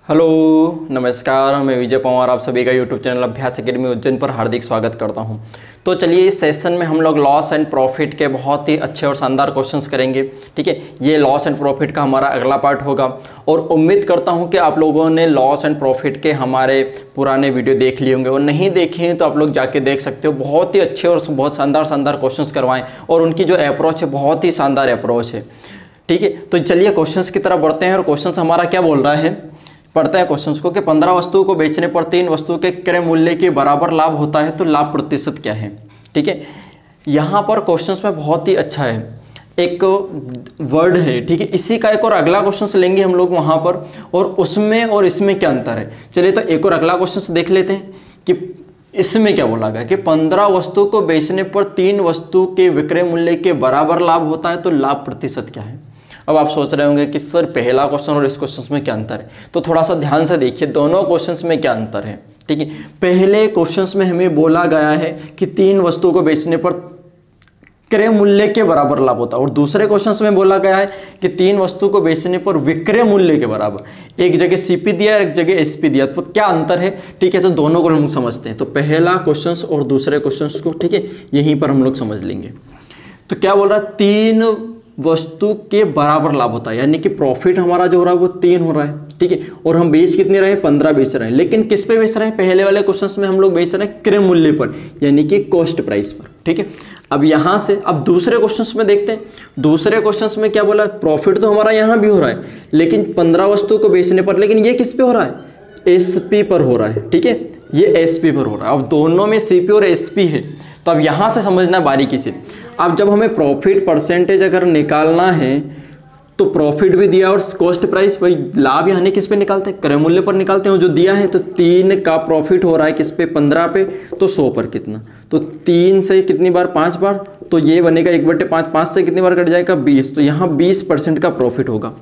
Hello नमस्कार, मैं विजय पवार आप सभी का यूट्यूब चैनल अभ्यास एकेडमी उज्जैन पर हार्दिक स्वागत करता हूं। तो चलिए इस सेशन में हम लोग लॉस एंड प्रॉफिट के बहुत ही अच्छे और शानदार क्वेश्चंस करेंगे। ठीक है, ये लॉस एंड प्रॉफिट का हमारा अगला पार्ट होगा और उम्मीद करता हूं कि आप लोगों ने लॉस एंड प्रॉफिट के हमारे पुराने वीडियो देख लिए होंगे और नहीं देखे हैं तो आप लोग जाके देख सकते हो। बहुत ही अच्छे और बहुत शानदार क्वेश्चंस करवाएं और उनकी जो अप्रोच है बहुत ही शानदार अप्रोच है। ठीक है, तो चलिए क्वेश्चंस की तरफ बढ़ते हैं और क्वेश्चंस हमारा क्या बोल रहा है, पढ़ते हैं क्वेश्चंस को कि 15 वस्तुओं को बेचने पर 3 वस्तुओं के क्रय मूल्य के बराबर लाभ होता है तो लाभ प्रतिशत क्या है। ठीक है, यहाँ पर क्वेश्चंस में बहुत ही अच्छा है, एक वर्ड है। ठीक है, इसी का एक और अगला क्वेश्चन लेंगे हम लोग वहाँ पर और उसमें और इसमें क्या अंतर है। चलिए तो एक और अगला क्वेश्चन देख लेते हैं कि इसमें क्या बोला गया कि 15 वस्तुओं को बेचने पर 3 वस्तु के विक्रय मूल्य के बराबर लाभ होता है तो लाभ प्रतिशत क्या है। अब आप सोच रहे होंगे कि सर पहला क्वेश्चन और इस क्वेश्चन में क्या अंतर है, तो थोड़ा सा ध्यान से देखिए दोनों क्वेश्चंस में क्या अंतर है। ठीक है, पहले क्वेश्चंस में हमें बोला गया है कि 3 वस्तुओं को बेचने पर क्रय मूल्य के बराबर लाभ होता है और दूसरे क्वेश्चंस में बोला गया है कि 3 वस्तु को बेचने पर विक्रय मूल्य के बराबर। एक जगह सीपी दिया है, एक जगह एसपी दिया, तो क्या अंतर है। ठीक है, तो दोनों को हम लोग समझते हैं। तो पहला क्वेश्चन और दूसरे क्वेश्चन को ठीक है यहीं पर हम लोग समझ लेंगे। तो क्या बोल रहा है, 3 वस्तु के बराबर लाभ होता है, यानी कि प्रॉफिट हमारा जो हो रहा है वो 3 हो रहा है। ठीक है, और हम बेच कितने रहे हैं, 15 बेच रहे हैं। लेकिन किस पे बेच रहे हैं, पहले वाले क्वेश्चंस में हम लोग बेच रहे हैं क्रय मूल्य पर, यानी कि कॉस्ट प्राइस पर। ठीक है, अब यहां से अब दूसरे क्वेश्चंस में देखते हैं। दूसरे क्वेश्चंस में क्या बोला, प्रॉफिट तो हमारा यहां भी हो रहा है लेकिन 15 वस्तु को बेचने पर, लेकिन ये किस पे हो रहा है, एसपी पर हो रहा है। ठीक है, ये एसपी पर हो रहा है। अब दोनों में सीपी और एसपी है, तो अब यहां से समझना बारीकी से। अब जब हमें प्रॉफिट परसेंटेज अगर निकालना है तो प्रॉफिट भी दिया और कॉस्ट प्राइस, भाई लाभ यानी किस पे निकालते हैं, क्रय मूल्य पर निकालते हैं। जो दिया है तो 3 का प्रॉफिट हो रहा है किस पे, 15 पे, तो 100 पर कितना, तो 3 से कितनी बार, 5 बार, तो ये बनेगा 1/5। 5 से कितनी बार कट जाएगा, 20, तो यहाँ 20% का प्रॉफिट होगा।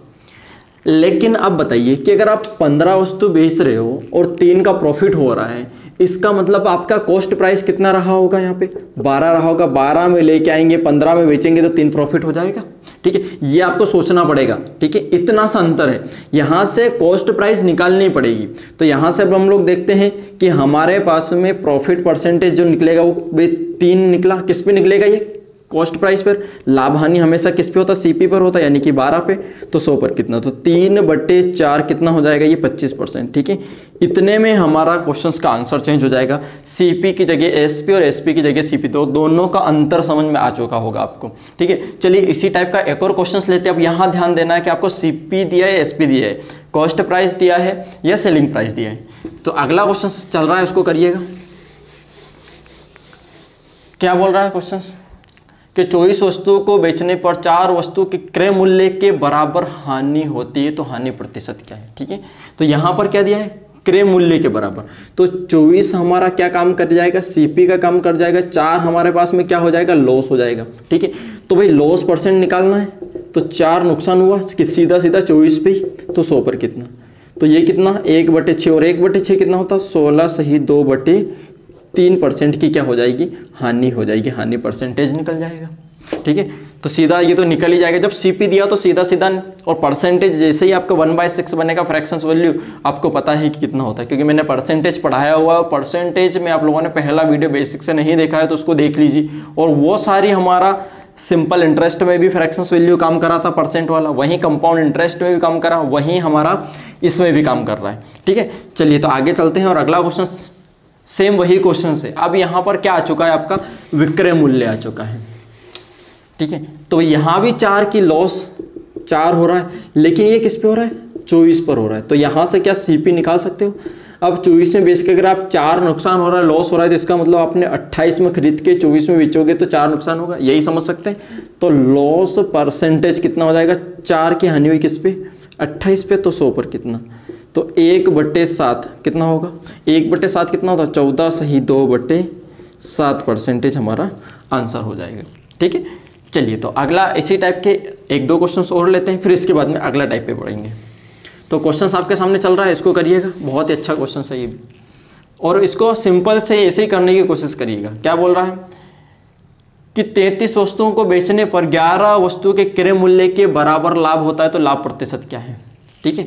लेकिन अब बताइए कि अगर आप 15 वस्तु बेच रहे हो और 3 का प्रॉफिट हो रहा है, इसका मतलब आपका कॉस्ट प्राइस कितना रहा होगा, यहाँ पे 12 रहा होगा। 12 में लेके आएंगे, 15 में बेचेंगे तो 3 प्रॉफिट हो जाएगा। ठीक है, ये आपको सोचना पड़ेगा। ठीक है, इतना सा अंतर है, यहाँ से कॉस्ट प्राइस निकालनी पड़ेगी। तो यहाँ से अब हम लोग देखते हैं कि हमारे पास में प्रॉफिट परसेंटेज जो निकलेगा वो 3 निकला। किस पे निकलेगा, ये कॉस्ट प्राइस पर। लाभ हानि हमेशा किस पे होता है, सीपी पर होता है, यानी कि 12 पे, तो 100 पर कितना, तो 3/4 कितना हो जाएगा, ये 25%। ठीक है, इतने में हमारा क्वेश्चंस का आंसर चेंज हो जाएगा। सीपी की जगह एसपी और एसपी की जगह सीपी, तो दोनों का अंतर समझ में आ चुका होगा आपको। ठीक है, चलिए इसी टाइप का एक और क्वेश्चन लेते हैं। अब यहाँ ध्यान देना है कि आपको सीपी दिया है, एसपी दिया है, कॉस्ट प्राइस दिया है या सेलिंग प्राइस दिया है। तो अगला क्वेश्चन चल रहा है, उसको करिएगा। क्या बोल रहा है क्वेश्चन कि 24 वस्तुओं को बेचने पर 4 वस्तु के क्रय मूल्य के बराबर हानि होती है तो हानि प्रतिशत क्या है। ठीक है, तो यहां पर क्या दिया है, क्रय मूल्य के बराबर। तो 24 हमारा क्या काम कर जाएगा, सीपी का काम कर जाएगा। 4 हमारे पास में क्या हो जाएगा, लॉस हो जाएगा। ठीक है, तो भाई लॉस परसेंट निकालना है, तो 4 नुकसान हुआ सीधा 24 पे, तो 100 पर कितना, तो ये कितना 1/6 और 1/6 कितना होता है, 16 सही 2/3% की क्या हो जाएगी, हानि हो जाएगी। हानि परसेंटेज निकल जाएगा। ठीक है, तो सीधा ये तो निकल ही जाएगा। जब सीपी दिया तो सीधा और परसेंटेज जैसे ही आपका 1/6 बनेगा फ्रैक्शंस वैल्यू, आपको पता है कि कितना होता है, क्योंकि मैंने परसेंटेज पढ़ाया हुआ है। परसेंटेज में आप लोगों ने पहला वीडियो बेसिक से नहीं देखा है तो उसको देख लीजिए। और वो सारी हमारा सिंपल इंटरेस्ट में भी फ्रैक्शंस वैल्यू काम करा था परसेंट वाला, वहीं कंपाउंड इंटरेस्ट में भी काम करा, वहीं हमारा इसमें भी काम कर रहा है। ठीक है, चलिए तो आगे चलते हैं और अगला क्वेश्चन सेम वही क्वेश्चन है। अब यहाँ पर क्या आ चुका है, आपका विक्रय मूल्य आ चुका है। ठीक है, तो यहाँ भी 4 की लॉस 4 हो रहा है, लेकिन ये किस पे हो रहा है, 24 पर हो रहा है। तो यहाँ से क्या सीपी निकाल सकते हो। अब 24 में बेच के अगर आप 4 नुकसान हो रहा है, लॉस हो रहा है, तो इसका मतलब आपने 28 में खरीद के 24 में बेचोगे तो 4 नुकसान होगा, यही समझ सकते हैं। तो लॉस परसेंटेज कितना हो जाएगा, 4 की हानि हुई किस पे, 28 पे, तो 100 पर कितना, तो 1/7 कितना होगा, 1/7 कितना होता है, 14 सही 2/7% हमारा आंसर हो जाएगा। ठीक है, चलिए तो अगला इसी टाइप के 1-2 क्वेश्चंस और लेते हैं, फिर इसके बाद में अगला टाइप पे बढ़ेंगे। तो क्वेश्चंस आपके सामने चल रहा है, इसको करिएगा। बहुत ही अच्छा क्वेश्चन है ये भी, और इसको सिंपल से ऐसे ही करने की कोशिश करिएगा। क्या बोल रहा है कि 33 वस्तुओं को बेचने पर 11 वस्तुओं के क्रय मूल्य के बराबर लाभ होता है तो लाभ प्रतिशत क्या है। ठीक है,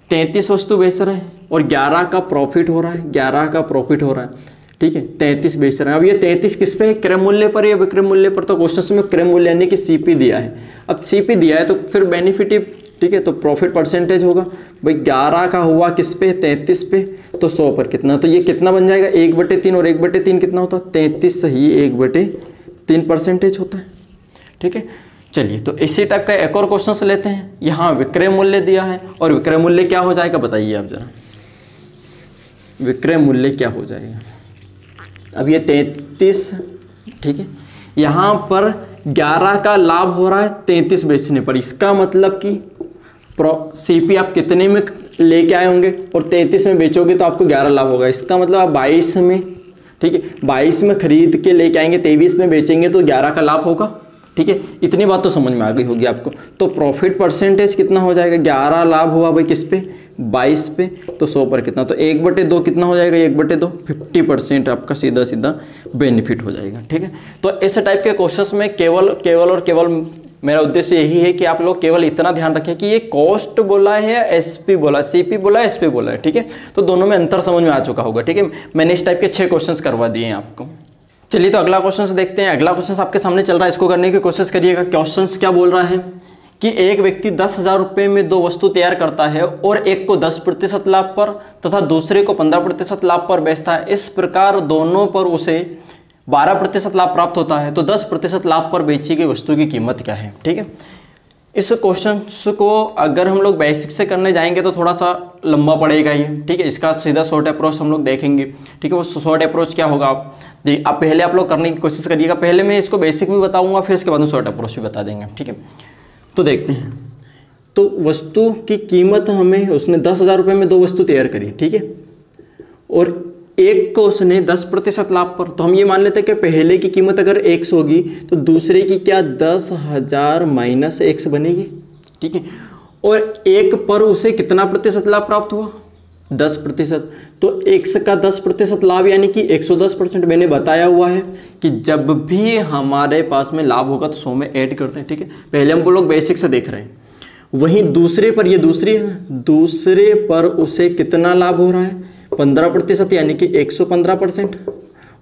33 वस्तु बेच रहे हैं और 11 का प्रॉफिट हो रहा है, 11 का प्रॉफिट हो रहा है, ठीक है, 33 बेच रहे हैं। अब ये 33 किस पे है, क्रय मूल्य पर या विक्रय मूल्य पर? तो क्वेश्चन में क्रय मूल्य यानी कि सीपी दिया है। अब सीपी दिया है तो फिर बेनिफिट, ठीक है, तो प्रॉफिट परसेंटेज होगा भाई 11 का हुआ किस पे, 33 पे, तो 100 पर कितना, तो ये कितना बन जाएगा 1/3, और 1/3 कितना होता है 33 से ही 1/3% होता है, ठीक है। चलिए तो इसी टाइप का एक और क्वेश्चन लेते हैं। यहाँ विक्रय मूल्य दिया है और विक्रय मूल्य क्या हो जाएगा बताइए आप जरा, विक्रय मूल्य क्या हो जाएगा। अब ये 33, ठीक है, यहाँ पर 11 का लाभ हो रहा है 33 बेचने पर, इसका मतलब कि सीपी आप कितने में लेके आए होंगे और 33 में बेचोगे तो आपको 11 लाभ होगा। इसका मतलब आप 22 में, ठीक है, 22 में खरीद के लेके आएंगे, 23 में बेचेंगे तो 11 का लाभ होगा, ठीक है। इतनी बात तो समझ में आ गई होगी आपको। तो प्रॉफिट परसेंटेज कितना हो जाएगा, 11 लाभ हुआ भाई किस पे, 22 पे, तो 100 पर कितना, तो 1/2 कितना हो जाएगा, 1/2 50% आपका सीधा सीधा बेनिफिट हो जाएगा, ठीक है। तो इस टाइप के क्वेश्चंस में केवल मेरा उद्देश्य यही है कि आप लोग केवल इतना ध्यान रखें कि ये कॉस्ट बोला है या एसपी बोला, सीपी बोला है, एसपी बोला है, ठीक है। तो दोनों में अंतर समझ में आ चुका होगा, ठीक है। मैंने इस टाइप के 6 क्वेश्चंस करवा दिए हैं आपको। चलिए तो अगला क्वेश्चन देखते हैं। अगला क्वेश्चन आपके सामने चल रहा है, इसको करने की कोशिश करिएगा। क्वेश्चन क्या बोल रहा है कि एक व्यक्ति 10,000 रुपये में 2 वस्तु तैयार करता है और एक को 10% लाभ पर तथा दूसरे को 15% लाभ पर बेचता है। इस प्रकार दोनों पर उसे 12% लाभ प्राप्त होता है, तो 10% लाभ पर बेची गई वस्तु की कीमत क्या है, ठीक है। इस क्वेश्चन को अगर हम लोग बेसिक से करने जाएंगे तो थोड़ा सा लंबा पड़ेगा ये, ठीक है। इसका सीधा शॉर्ट अप्रोच हम लोग देखेंगे, ठीक है। वो शॉर्ट अप्रोच क्या होगा आप पहले आप लोग करने की कोशिश करिएगा। पहले मैं इसको बेसिक भी बताऊंगा, फिर इसके बाद में शॉर्ट अप्रोच भी बता देंगे, ठीक है। तो देखते हैं। तो वस्तु की कीमत हमें, उसने 10,000 रुपये में 2 वस्तु तैयार करी, ठीक है, और एक को उसने 10% लाभ पर, तो हम ये मान लेते हैं कि पहले की कीमत अगर 100 होगी तो दूसरे की क्या 10,000 माइनस 100 बनेगी, ठीक है। और एक पर उसे कितना प्रतिशत लाभ प्राप्त हुआ, 10%। तो 100 का 10% लाभ यानी कि 110%। मैंने बताया हुआ है कि जब भी हमारे पास में लाभ होगा तो 100 में ऐड करते हैं, ठीक है। पहले हम लोग बेसिक से देख रहे हैं। वहीं दूसरे पर, ये दूसरी है, दूसरे पर उसे कितना लाभ हो रहा है 15% यानी कि 115%।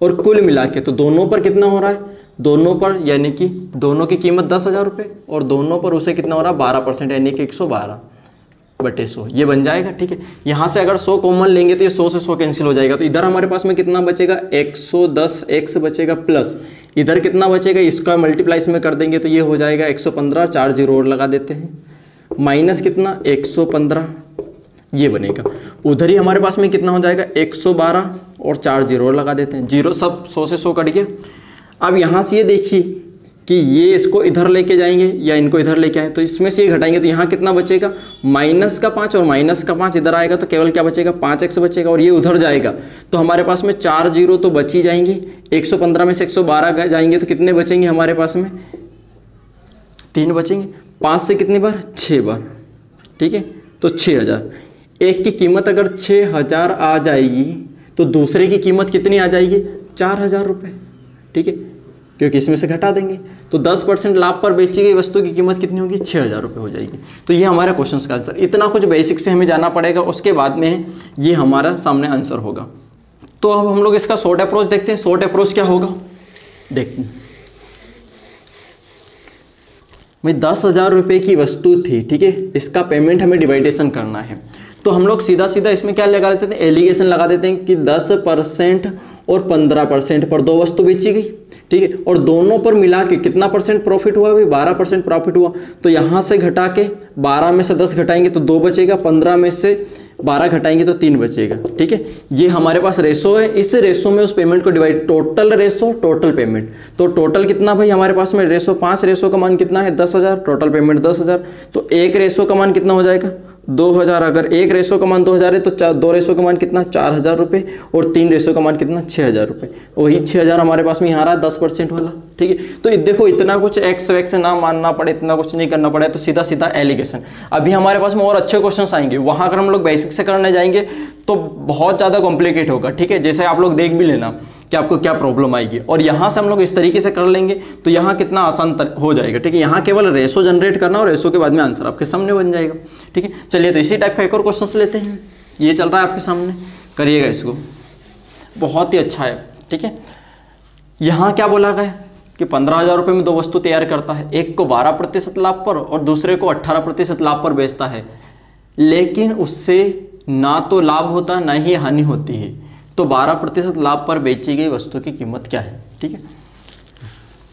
और कुल मिला के तो दोनों पर कितना हो रहा है, दोनों पर यानी कि दोनों की कीमत 10,000 रुपये और दोनों पर उसे कितना हो रहा है 12% यानी कि 112/100 ये बन जाएगा, ठीक है। यहाँ से अगर 100 कॉमन लेंगे तो ये 100 से 100 कैंसिल हो जाएगा। तो इधर हमारे पास में कितना बचेगा 110x बचेगा, प्लस इधर कितना बचेगा, इसका मल्टीप्लाई इसमें कर देंगे तो ये हो जाएगा 115, 4 जीरो और लगा देते हैं, माइनस कितना 115 ये बनेगा। उधर ही हमारे पास में कितना हो जाएगा 112 और 4 जीरो लगा देते हैं, जीरो सब 100 से 100 कट गया। अब यहाँ से ये देखिए कि ये इसको इधर लेके जाएंगे या इनको इधर लेके आए तो इसमें से ये घटाएंगे तो यहाँ कितना बचेगा -5 और -5 इधर आएगा तो केवल क्या बचेगा 5x बचेगा और ये उधर जाएगा तो हमारे पास में 4 जीरो तो बच ही जाएंगे। 115 में से 112 जाएंगे तो कितने बचेंगे हमारे पास में 3 बचेंगे। 5 से कितनी बार 6 बार, ठीक है, तो 6000। एक की कीमत अगर 6000 आ जाएगी तो दूसरे की कीमत कितनी आ जाएगी 4000 रुपये, ठीक है, क्योंकि इसमें से घटा देंगे तो 10% लाभ पर बेची गई वस्तु की कीमत कितनी होगी 6000 रुपये हो जाएगी। तो ये हमारा क्वेश्चन का आंसर। इतना कुछ बेसिक से हमें जाना पड़ेगा, उसके बाद में ये हमारा सामने आंसर होगा। तो अब हम लोग इसका शॉर्ट अप्रोच देखते हैं। शॉर्ट अप्रोच क्या होगा देखते हैं। भाई 10,000 रुपये की वस्तु थी, ठीक है, इसका पेमेंट हमें डिवाइडेशन करना है तो हम लोग सीधा सीधा इसमें क्या लगा देते हैं एलिगेशन लगा देते हैं कि 10% और 15% पर 2 वस्तु बेची गई, ठीक है, और दोनों पर मिला के कितना परसेंट प्रॉफिट हुआ भाई 12% प्रॉफिट हुआ। तो यहाँ से घटा के 12 में से 10 घटाएंगे तो 2 बचेगा, 15 में से 12 घटाएंगे तो 3 बचेगा, ठीक है। ये हमारे पास रेशो है, इस रेशो में उस पेमेंट को divide, total ratio total payment, तो टोटल कितना भाई हमारे पास में रेशो 5, रेशो का मान कितना है 10,000, टोटल पेमेंट 10,000, तो एक रेशो का मान कितना हो जाएगा 2000। अगर एक रेशो का मान 2000 है तो 2 रेशो का मान कितना 4000 रुपये और 3 रेशो का मान कितना 6000 रुपये। वही 6000 हमारे पास में यहाँ आ रहा है 10% वाला, ठीक है। तो देखो इतना कुछ एक्स वैक्स ना मानना पड़े, इतना कुछ नहीं करना पड़े, तो सीधा सीधा एलिगेशन। अभी हमारे पास में और अच्छे क्वेश्चन आएंगे, वहाँ अगर हम लोग बेसिक से करने जाएंगे तो बहुत ज़्यादा कॉम्प्लिकेट होगा, ठीक है। जैसे आप लोग देख भी लेना कि आपको क्या प्रॉब्लम आएगी। और यहाँ से हम लोग इस तरीके से कर लेंगे तो यहाँ कितना आसान हो जाएगा, ठीक है। यहाँ केवल रेशो जनरेट करना और रेशो के बाद में आंसर आपके सामने बन जाएगा, ठीक है। चलिए तो इसी टाइप का एक और क्वेश्चन लेते हैं। ये चल रहा है आपके सामने, करिएगा इसको, बहुत ही अच्छा है, ठीक है। यहाँ क्या बोला गया कि 15,000 रुपये में दो वस्तु तैयार करता है, एक को 12% लाभ पर और दूसरे को 18% लाभ पर बेचता है, लेकिन उससे ना तो लाभ होता ना ही हानि होती है, तो 12% लाभ पर बेची गई वस्तु की कीमत क्या है, ठीक है।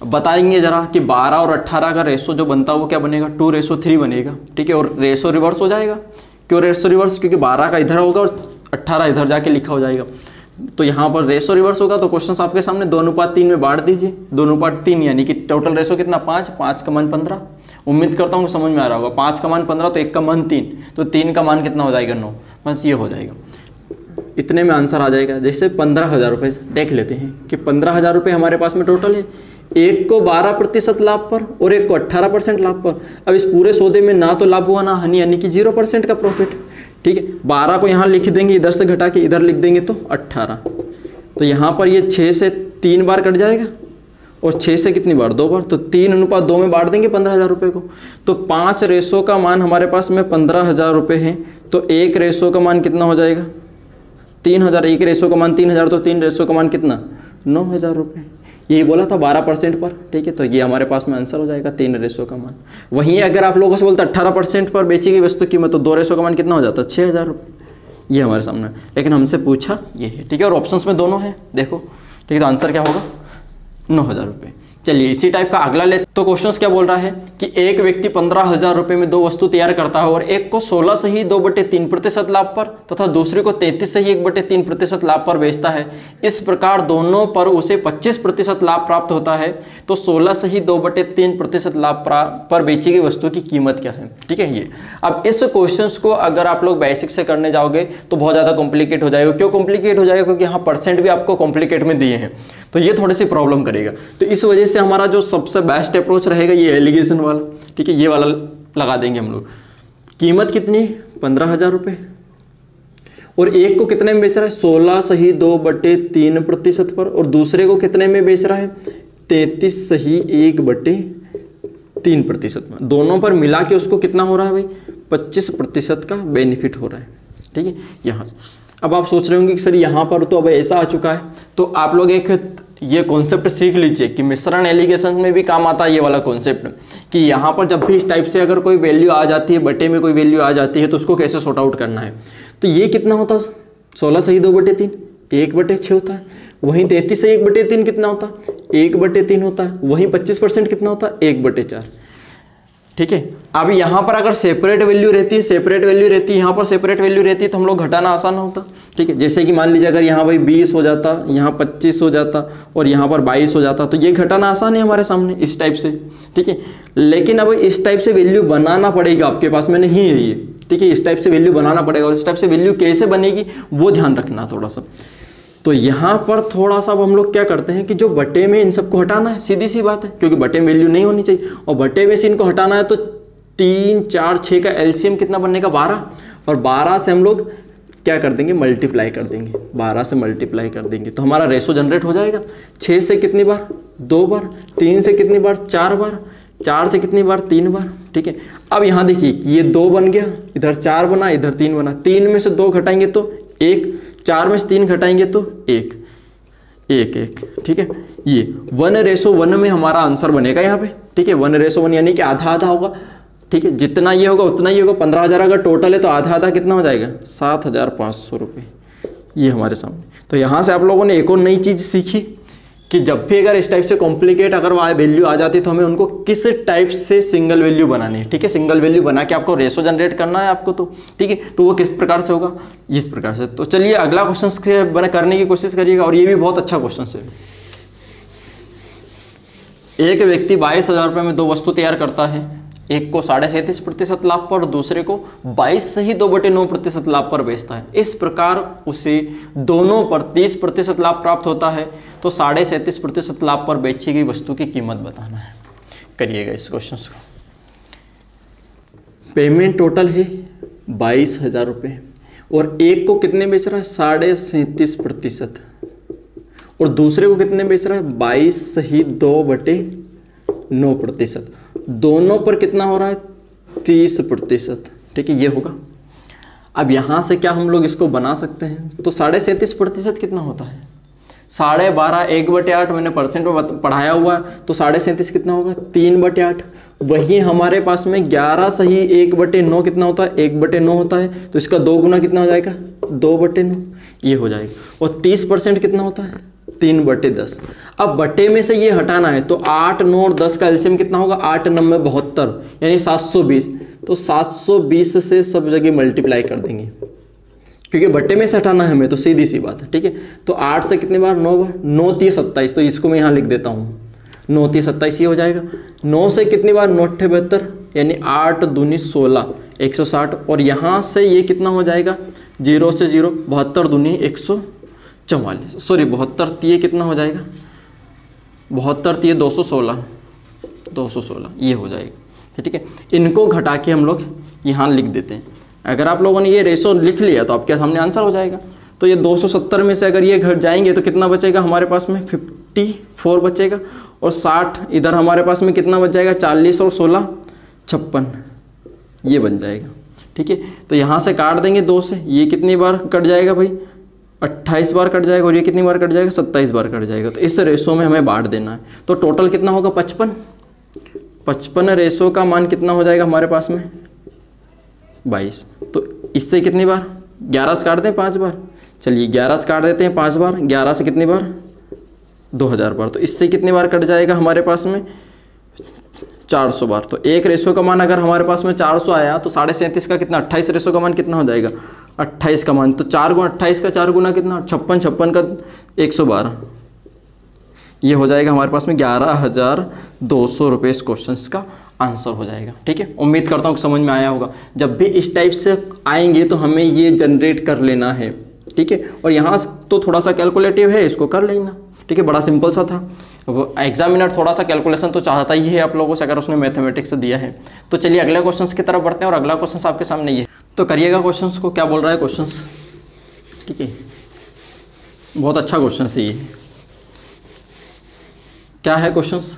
बताएंगे जरा कि 12 और 18 का रेशो जो बनता है वो क्या बनेगा, 2:3 बनेगा, ठीक है। और रेशो रिवर्स हो जाएगा, क्यों रेशो रिवर्स, क्योंकि 12 का इधर होगा और 18 इधर जाके लिखा हो जाएगा, तो यहाँ पर रेशो रिवर्स होगा। तो क्वेश्चन आपके सामने 2:3 में बांट दीजिए, 2:3 यानी कि टोटल रेशो कितना 5, 5 का मान 15। उम्मीद करता हूँ समझ में आ रहा होगा, 5 का मान 15 तो 1 का मान 3, तो 3 का मान कितना हो जाएगा 9, बस ये हो जाएगा, इतने में आंसर आ जाएगा। जैसे 15,000 रुपये देख लेते हैं कि 15,000 रुपये हमारे पास में टोटल है, एक को 12% लाभ पर और एक को 18% लाभ पर। अब इस पूरे सौदे में ना तो लाभ हुआ ना हानि, यानी कि 0% का प्रॉफिट, ठीक है। 12 को यहाँ लिख देंगे, इधर से घटा के इधर लिख देंगे तो 18, तो यहाँ पर ये 6 से 3 बार कट जाएगा और 6 से कितनी बार 2 बार, तो 3:2 में बांट देंगे 15,000 रुपये को। तो 5 रेशो का मान हमारे पास में 15,000 रुपये है, तो 1 रेशो का मान कितना हो जाएगा 3,000, 1 रेशो का मान 3,000, तो 3 रेशो का मान कितना 9,000 रुपये। यही बोला था 12% पर, ठीक है। तो ये हमारे पास में आंसर हो जाएगा 3 रेशो का मान। वहीं अगर आप लोगों से बोलते 18% पर बेची गई वस्तु की कीमत, तो 2 रेशो का मान कितना हो जाता 6,000 रुपये। ये हमारे सामने, लेकिन हमसे पूछा ये है, ठीक है। और ऑप्शंस में दोनों है, देखो, ठीक है। तो आंसर क्या होगा 9,000 रुपये। चलिए इसी टाइप का अगला लेते। तो क्वेश्चंस क्या बोल रहा है कि एक व्यक्ति 15,000 रुपये में दो वस्तु तैयार करता है और एक को 16 सही 2/3% लाभ पर तथा दूसरे को 33 सही 1/3% लाभ पर बेचता है। इस प्रकार दोनों पर उसे 25% लाभ प्राप्त होता है, तो 16 सही 2/3% लाभ पर बेची गई वस्तु की कीमत क्या है, ठीक है। ये अब इस क्वेश्चन को अगर आप लोग बेसिक से करने जाओगे तो बहुत ज़्यादा कॉम्प्लिकेट हो जाएगा। क्यों कॉम्प्लिकेट हो जाएगा, क्योंकि यहाँ परसेंट भी आपको कॉम्प्लिकेट में दिए हैं, तो ये थोड़ी सी प्रॉब्लम करेगा। तो इस वजह से हमारा जो सबसे बेस्ट अप्रोच रहेगा ये एलिगेशन वाला, ठीक है। ये वाला लगा देंगे हम लोग। कीमत कितनी 15,000 रुपये और एक को कितने में बेच रहा है 16 सही 2/3% पर और दूसरे को कितने में बेच रहा है 33 सही 1/3% में। दोनों पर मिला के उसको कितना हो रहा है भाई 25% का बेनिफिट हो रहा है, ठीक है। यहाँ अब आप सोच रहे होंगे कि सर यहाँ पर तो अब ऐसा आ चुका है, तो आप लोग एक ये कॉन्सेप्ट सीख लीजिए कि मिश्रण एलिगेशन में भी काम आता है ये वाला कॉन्सेप्ट, कि यहाँ पर जब भी इस टाइप से अगर कोई वैल्यू आ जाती है, बटे में कोई वैल्यू आ जाती है, तो उसको कैसे सॉर्ट आउट करना है। तो ये कितना होता है 16 सही 2/3 1/6 होता है, वहीं 33 सही 1/3 कितना होता है 1/3 होता है, वहीं 25% कितना होता है 1/4, ठीक है। अब यहाँ पर अगर सेपरेट वैल्यू रहती है, यहाँ पर सेपरेट वैल्यू रहती है, तो हम लोग घटाना आसान होता, ठीक है। जैसे कि मान लीजिए अगर यहाँ भाई 20 हो जाता, यहाँ 25 हो जाता और यहाँ पर 22 हो जाता, तो ये घटाना आसान है हमारे सामने इस टाइप से, ठीक है। लेकिन अब इस टाइप से वैल्यू बनाना पड़ेगा, आपके पास में नहीं है ये, ठीक है। इस टाइप से वैल्यू बनाना पड़ेगा और इस टाइप से वैल्यू कैसे बनेगी वो ध्यान रखना थोड़ा सा। तो यहाँ पर थोड़ा सा अब हम लोग क्या करते हैं कि जो बटे में इन सबको हटाना है, सीधी सी बात है, क्योंकि बटे में वैल्यू नहीं होनी चाहिए और बटे में से इनको हटाना है, तो 3, 4, 6 का एलसीएम कितना बनेगा 12 और 12 से हम लोग क्या कर देंगे मल्टीप्लाई कर देंगे, 12 से मल्टीप्लाई कर देंगे तो हमारा रेशो जनरेट हो जाएगा। 6 से कितनी बार 2 बार, 3 से कितनी बार 4 बार, 4 से कितनी बार 3 बार, ठीक है। अब यहाँ देखिए कि ये 2 बन गया, इधर 4 बना, इधर 3 बना, 3 में से 2 घटाएंगे तो 1, 4 में से 3 घटाएंगे तो 1, 1, 1, ठीक है। ये 1:1 में हमारा आंसर बनेगा यहाँ पे, ठीक है। 1:1 यानी कि आधा आधा होगा, ठीक है। जितना ये होगा उतना ही होगा। 15,000 अगर टोटल है तो आधा आधा कितना हो जाएगा 7,500 रुपये, ये हमारे सामने। तो यहाँ से आप लोगों ने एक और नई चीज़ सीखी कि जब भी अगर इस टाइप से कॉम्प्लिकेट अगर वैल्यू आ जाती है तो हमें उनको किस टाइप से सिंगल वैल्यू बनानी है, ठीक है। सिंगल वैल्यू बना के आपको रेशो जनरेट करना है आपको, तो ठीक है। तो वो किस प्रकार से होगा, इस प्रकार से। तो चलिए अगला क्वेश्चन करने की कोशिश करिएगा और ये भी बहुत अच्छा क्वेश्चन है। एक व्यक्ति 22,000 रुपये में दो वस्तु तैयार करता है, एक को 37.5% लाभ पर, दूसरे को 22 सही 2/9% लाभ पर बेचता है। इस प्रकार उसे दोनों पर 30% लाभ प्राप्त होता है, तो 37.5% लाभ पर बेची गई वस्तु की कीमत बताना है। करिएगा इस क्वेश्चन को। पेमेंट टोटल है 22,000 रुपये और एक को कितने बेच रहा है 37.5%, और दूसरे को कितने बेच रहा है 22/2/9%। दोनों पर कितना हो रहा है 30%। ठीक है, ये होगा। अब यहाँ से क्या हम लोग इसको बना सकते हैं, तो 37.5% कितना होता है 12.5, 1/8 मैंने परसेंट में पढ़ाया हुआ है, तो 37.5 कितना होगा 3/8। वही हमारे पास में 11 सही 1/9 कितना होता है 1/9 होता है, तो इसका 2 गुना कितना हो जाएगा 2/9, ये हो जाएगा। और 30% कितना होता है 3/10। अब बटे में से ये हटाना है, तो 8, 9 और 10 का एलसीएम कितना होगा 8, 9, 72 यानी 720। तो 720 से सब जगह मल्टीप्लाई कर देंगे, क्योंकि बट्टे में से हटाना है हमें, तो सीधी सी बात है। ठीक है, तो 8 से कितनी बार 9 बार, 9 3 27, तो इसको मैं यहाँ लिख देता हूँ 9 3 27 ये हो जाएगा। 9 से कितनी बार 9 8 72 यानी 8 दूनी 16 160, और यहाँ से ये कितना हो जाएगा 0 से 0 72 दूनी 144, सॉरी 72 ये कितना हो जाएगा 72 ये 216 ये हो जाएगा। ठीक है, इनको घटा के हम लोग यहाँ लिख देते हैं। अगर आप लोगों ने ये रेशो लिख लिया तो आपके सामने आंसर हो जाएगा। तो ये 270 में से अगर ये घट जाएंगे तो कितना बचेगा हमारे पास में 54 बचेगा, और 60 इधर हमारे पास में कितना बच जाएगा 40 और 16 56 ये बन जाएगा। ठीक है, तो यहाँ से काट देंगे 2 से, ये कितनी बार कट जाएगा भाई 28 बार कट जाएगा, और ये कितनी बार कट जाएगा 27 बार कट जाएगा। तो इस रेशो में हमें बांट देना है, तो टोटल कितना होगा 55 रेशो का मान कितना हो जाएगा हमारे पास में 22। तो इससे कितनी बार 11 से काट दें 5 बार, चलिए 11 से काट देते हैं 5 बार, 11 से कितनी बार 2000 बार, तो इससे कितनी बार कट जाएगा हमारे पास में 400 बार। तो एक रेशो का मान अगर हमारे पास में 400 आया तो 37.5 का कितना 28 रेशो का मान कितना हो जाएगा 28 का मान, तो 4 गुना 28 का 4 गुना कितना 56, 56 का 112 ये हो जाएगा हमारे पास में 11,200 रुपये इस क्वेश्चन का आंसर हो जाएगा। ठीक है, उम्मीद करता हूँ कि समझ में आया होगा। जब भी इस टाइप से आएंगे तो हमें ये जनरेट कर लेना है। ठीक है, और यहाँ तो थोड़ा सा कैलकुलेटिव है, इसको कर लेना। ठीक है, बड़ा सिंपल सा था। एग्जामिनर थोड़ा सा कैलकुलेशन तो चाहता ही है आप लोगों से, अगर उसने मैथमेटिक्स दिया है। तो चलिए अगले क्वेश्चन की तरफ बढ़ते हैं, और अगला क्वेश्चन आपके सामने ये, तो करिएगा क्वेश्चन को, क्या बोल रहा है क्वेश्चन। ठीक है, बहुत अच्छा क्वेश्चन है ये। क्या है क्वेश्चंस,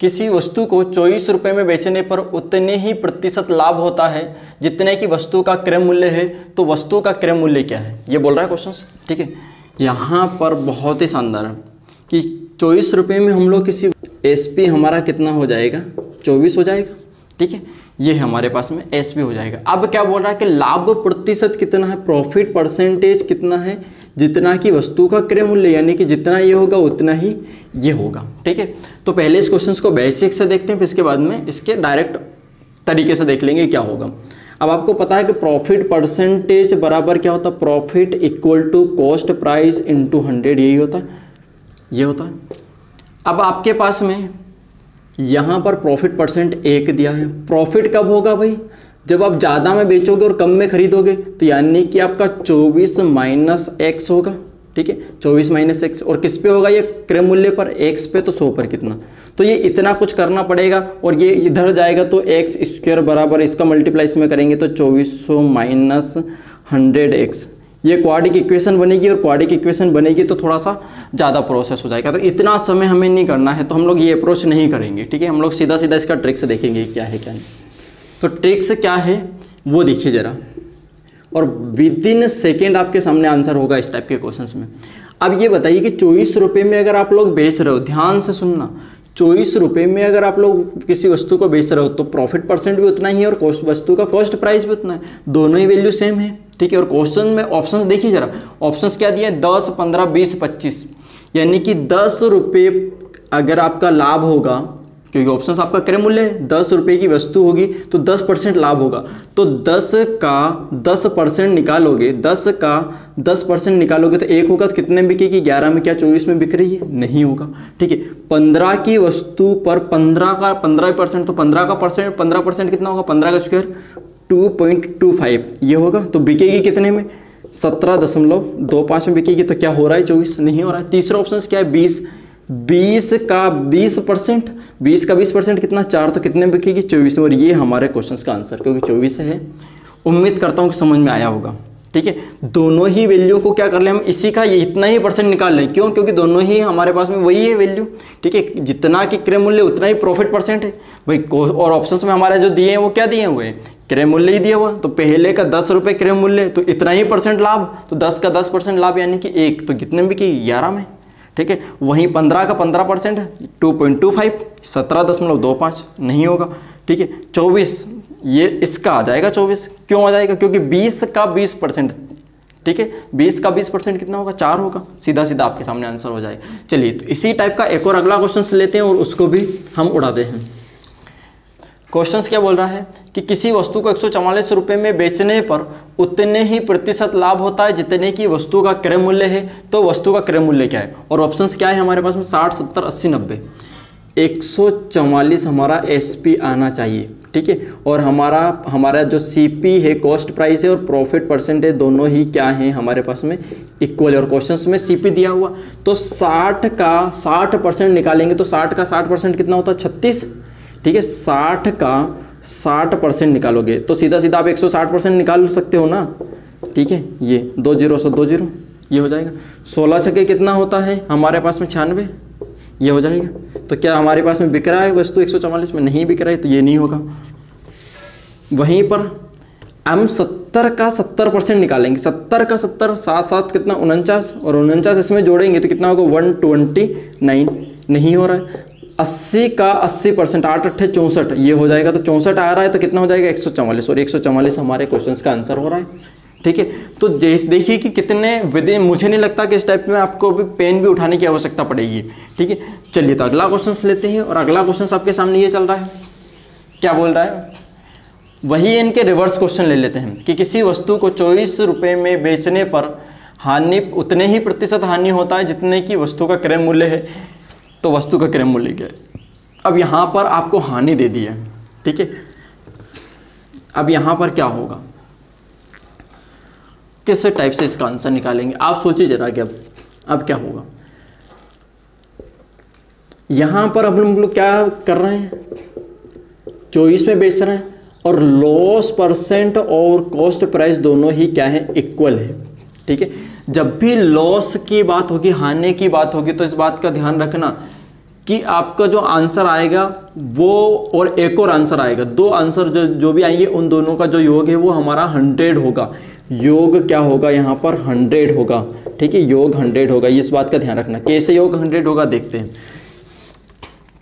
किसी वस्तु को 24 रुपये में बेचने पर उतने ही प्रतिशत लाभ होता है जितने की वस्तु का क्रय मूल्य है, तो वस्तु का क्रय मूल्य क्या है, ये बोल रहा है क्वेश्चंस। ठीक है, यहाँ पर बहुत ही शानदार है कि 24 रुपये में हम लोग किसी एसपी हमारा कितना हो जाएगा 24 हो जाएगा। ठीक है, ये हमारे पास में एसपी हो जाएगा। अब क्या बोल रहा है कि लाभ प्रतिशत कितना है, प्रॉफिट परसेंटेज कितना है, जितना की वस्तु का क्रय मूल्य, यानी कि जितना ये होगा उतना ही ये होगा। ठीक है, तो पहले इस क्वेश्चन को बेसिक से देखते हैं, फिर इसके बाद में इसके डायरेक्ट तरीके से देख लेंगे क्या होगा। अब आपको पता है कि प्रॉफिट परसेंटेज बराबर क्या होता है, profit equal to cost price into 100, यही होता है, ये होता है। अब आपके पास में यहाँ पर प्रॉफिट परसेंट 1 दिया है। प्रॉफिट कब होगा भाई, जब आप ज़्यादा में बेचोगे और कम में खरीदोगे, तो यानी कि आपका 24 माइनस एक्स होगा। ठीक है, 24 माइनस एक्स, और किस पे होगा ये क्रय मूल्य पर, एक्स पे, तो 100 पर कितना, तो ये इतना कुछ करना पड़ेगा, और ये इधर जाएगा तो एक्स स्क्वायर बराबर इसका मल्टीप्लाई इसमें करेंगे तो 2400 माइनस 100x, ये क्वाड्रिक इक्वेशन बनेगी, और क्वाड्रिक इक्वेशन बनेगी तो थोड़ा सा ज़्यादा प्रोसेस हो जाएगा। तो इतना समय हमें नहीं करना है, तो हम लोग ये अप्रोच नहीं करेंगे। ठीक है, हम लोग सीधा सीधा इसका ट्रिक्स देखेंगे क्या है क्या नहीं। तो ट्रिक्स क्या है वो देखिए ज़रा, और विद इन सेकेंड आपके सामने आंसर होगा इस टाइप के क्वेश्चंस में। अब ये बताइए कि 24 रुपये में अगर आप लोग बेच रहे हो, ध्यान से सुनना, 24 रुपये में अगर आप लोग किसी वस्तु को बेच रहे हो तो प्रॉफिट परसेंट भी उतना ही है, और कॉस्ट वस्तु का कॉस्ट प्राइस भी उतना है, दोनों ही वैल्यू सेम है। ठीक है, और क्वेश्चन में ऑप्शंस देखिए जरा, ऑप्शंस क्या दिए 10, 15, 20, 25, यानी कि 10 रुपये अगर आपका लाभ होगा, क्योंकि ऑप्शंस आपका क्रय मूल्य है, 10 रुपये की वस्तु होगी तो 10% लाभ होगा, तो 10 का 10% निकालोगे, 10 का 10% निकालोगे तो 1 होगा, तो कितने में बिकेगी 11 में, क्या 24 में बिक रही है, नहीं होगा। ठीक है, 15 की वस्तु पर 15 का 15%, तो 15% कितना होगा, 15 का स्क्वायर 2.25 ये होगा, तो बिकेगी कितने में 17.25 में बिकेगी, तो क्या हो रहा है 24 नहीं हो रहा है। तीसरा ऑप्शन क्या है 20 का 20%, 20 का 20% कितना 4, तो कितने में बिकेगी 24 में, और ये हमारे क्वेश्चन का आंसर, क्योंकि 24 है। उम्मीद करता हूँ कि समझ में आया होगा। ठीक ठीक है, दोनों ही वैल्यू को क्या कर लें हम, इसी का ये इतना ही परसेंट निकाल लें। क्यों? क्योंकि दोनों ही हमारे पास में वही है वैल्यू। ठीक है, जितना कि क्रय मूल्य उतना ही प्रॉफिट परसेंट है भाई। और ऑप्शंस में हमारे जो दिए हैं वो क्या दिए हुए हैं, क्रय मूल्य ही दिया हुआ। तो पहले का 10 रुपये क्रय मूल्य, तो इतना ही परसेंट लाभ, तो 10 का 10% लाभ यानी कि 1, तो कितने में कि 11 में। ठीक है, वहीं 15 का 15% है 2.25, 17.25 नहीं होगा। ठीक है, 24 ये इसका आ जाएगा 24। क्यों आ जाएगा? क्योंकि 20 का 20%। ठीक है, 20 का 20% कितना होगा, 4 होगा। सीधा सीधा आपके सामने आंसर हो जाएगा। चलिए, तो इसी टाइप का एक और अगला क्वेश्चन लेते हैं और उसको भी हम उड़ाते हैं। क्वेश्चन क्या बोल रहा है कि किसी वस्तु को 144 रुपये में बेचने पर उतने ही प्रतिशत लाभ होता है जितने की वस्तु का क्रय मूल्य है। तो वस्तु का क्रय मूल्य क्या है? और ऑप्शंस क्या है हमारे पास में, 60, 70, 80, 90। 144 हमारा एसपी आना चाहिए। ठीक है, और हमारा जो सीपी है, कॉस्ट प्राइस है, और प्रॉफिट परसेंट है, दोनों ही क्या हैं हमारे पास में, इक्वल है। और क्वेश्चंस में सीपी दिया हुआ, तो 60 का 60% निकालेंगे तो 60 का 60% कितना होता है, 36। ठीक है, 60 का 60% निकालोगे तो सीधा सीधा आप 160% निकाल सकते हो ना। ठीक है, ये 2 0 से 2 0 ये हो जाएगा। 16 छक्के कितना होता है हमारे पास में, 96 ये हो जाएगा। तो क्या हमारे पास में बिक रहा है वस्तु 144 में? नहीं बिक रहा है, तो ये नहीं होगा। वहीं पर हम 70 का 70% निकालेंगे। 70 का 70, 7 7 कितना, 49, और 49 इसमें जोड़ेंगे तो कितना होगा, 129 नहीं हो रहा है। 80 का 80%, 8 8 64 ये हो जाएगा। तो 64 आ रहा है तो कितना हो जाएगा, 144, और 144 हमारे क्वेश्चन का आंसर हो रहा है। ठीक है, तो जैसे देखिए कि कितने विधि, मुझे नहीं लगता कि इस टाइप में आपको भी पेन भी उठाने की आवश्यकता पड़ेगी। ठीक है, चलिए तो अगला क्वेश्चन लेते हैं। और अगला क्वेश्चन आपके सामने ये चल रहा है, क्या बोल रहा है, वही इनके रिवर्स क्वेश्चन ले लेते हैं कि किसी वस्तु को 24 रुपये में बेचने पर हानि उतने ही प्रतिशत हानि होता है जितने की वस्तु का क्रय मूल्य है। तो वस्तु का क्रय मूल्य क्या है? अब यहाँ पर आपको हानि दे दी है। ठीक है, अब यहाँ पर क्या होगा, किस टाइप से इसका आंसर निकालेंगे, आप सोचिए जरा कि अब क्या होगा। यहां पर अब हम लोग क्या कर रहे हैं, 24 में बेच रहे हैं, और लॉस परसेंट और कॉस्ट प्राइस दोनों ही क्या है, इक्वल है। ठीक है, जब भी लॉस की बात होगी, हानि की बात होगी, तो इस बात का ध्यान रखना कि आपका जो आंसर आएगा वो, और एक और आंसर आएगा, 2 आंसर जो भी आएंगे उन दोनों का जो योग है वो हमारा 100 होगा। योग क्या होगा यहाँ पर, 100 होगा। ठीक है, योग 100 होगा, इस बात का ध्यान रखना। कैसे योग 100 होगा देखते हैं।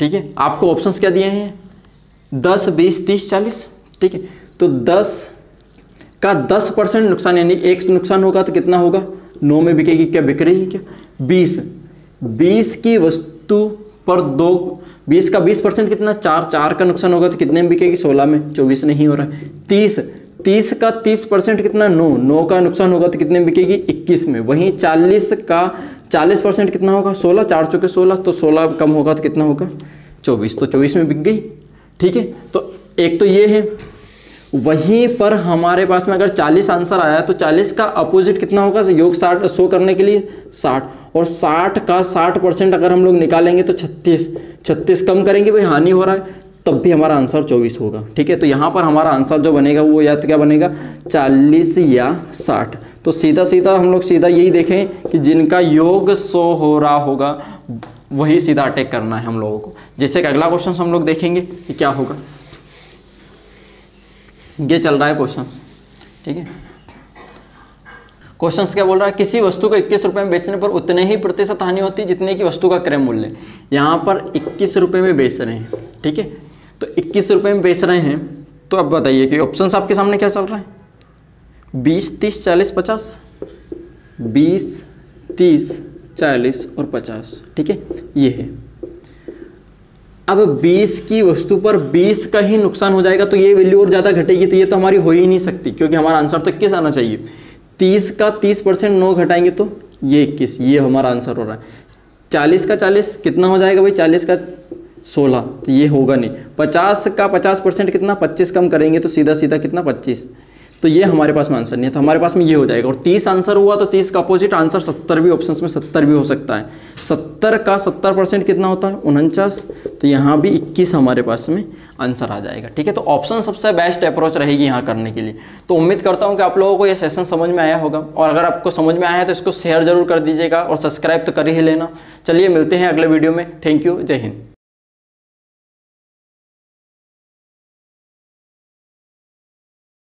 ठीक है, आपको ऑप्शंस क्या दिए हैं, 10, 20, 30, 40। ठीक है, तो 10 का 10% नुकसान, यानी 1 नुकसान होगा तो कितना होगा, 9 में बिकेगी, क्या बिक रही है क्या। 20 की वस्तु पर 2, 20 का 20% कितना, 4 का नुकसान होगा तो कितने में बिकेगी, 16 में, 24 नहीं हो रहा है। 30 का 30% कितना, 9 का नुकसान होगा तो कितने में बिकेगी, 21 में। वहीं 40 का 40% कितना होगा, 16, 4 चौके 16, तो 16 कम होगा तो कितना होगा, 24, तो 24 में बिक गई। ठीक है, तो एक तो ये है। वहीं पर हमारे पास में अगर 40 आंसर आया तो 40 का अपोजिट कितना होगा, योग 60 शो करने के लिए 60, और 60 का 60% अगर हम लोग निकालेंगे तो 36 कम करेंगे, भाई हानि हो रहा है, तब भी हमारा आंसर 24 होगा। ठीक है, तो यहाँ पर हमारा आंसर जो बनेगा वो या तो क्या बनेगा, 40 या 60। तो सीधा सीधा हम लोग सीधा यही देखें कि जिनका योग शो हो रहा होगा वही सीधा अटैक करना है हम लोगों को। जैसे कि अगला क्वेश्चन हम लोग देखेंगे कि क्या होगा, ये चल रहा है क्वेश्चंस। ठीक है, क्वेश्चंस क्या बोल रहा है, किसी वस्तु को 21 रुपये में बेचने पर उतने ही प्रतिशत हानि होती है जितने की वस्तु का क्रय मूल्य। यहाँ पर 21 रुपये में बेच रहे हैं। ठीक है, तो 21 रुपये में बेच रहे हैं, तो अब बताइए कि ऑप्शंस आपके सामने क्या चल रहा है, 20, 30, 40, 50, 20, 30, 40 और 50। ठीक है, ये है। अब 20 की वस्तु पर 20 का ही नुकसान हो जाएगा तो ये वैल्यू और ज़्यादा घटेगी, तो ये तो हमारी हो ही नहीं सकती, क्योंकि हमारा आंसर तो 21 आना चाहिए। 30 का 30% 9 घटाएंगे तो ये 21, ये हमारा आंसर हो रहा है। 40 का 40 कितना हो जाएगा भाई, 40 का 16, तो ये होगा नहीं। 50 का 50% कितना, 25 कम करेंगे तो सीधा सीधा कितना, 25, तो ये हमारे पास में आंसर नहीं है, तो हमारे पास में ये हो जाएगा। और 30 आंसर हुआ तो 30 का अपोजिट आंसर 70 भी, ऑप्शंस में 70 भी हो सकता है। 70 का 70% कितना होता है? 49। तो यहाँ भी 21 हमारे पास में आंसर आ जाएगा। ठीक है, तो ऑप्शन सबसे बेस्ट अप्रोच रहेगी यहाँ करने के लिए। तो उम्मीद करता हूँ कि आप लोगों को ये सेशन समझ में आया होगा, और अगर आपको समझ में आया है तो इसको शेयर जरूर कर दीजिएगा और सब्सक्राइब तो कर ही लेना। चलिए मिलते हैं अगले वीडियो में। थैंक यू, जय हिंद।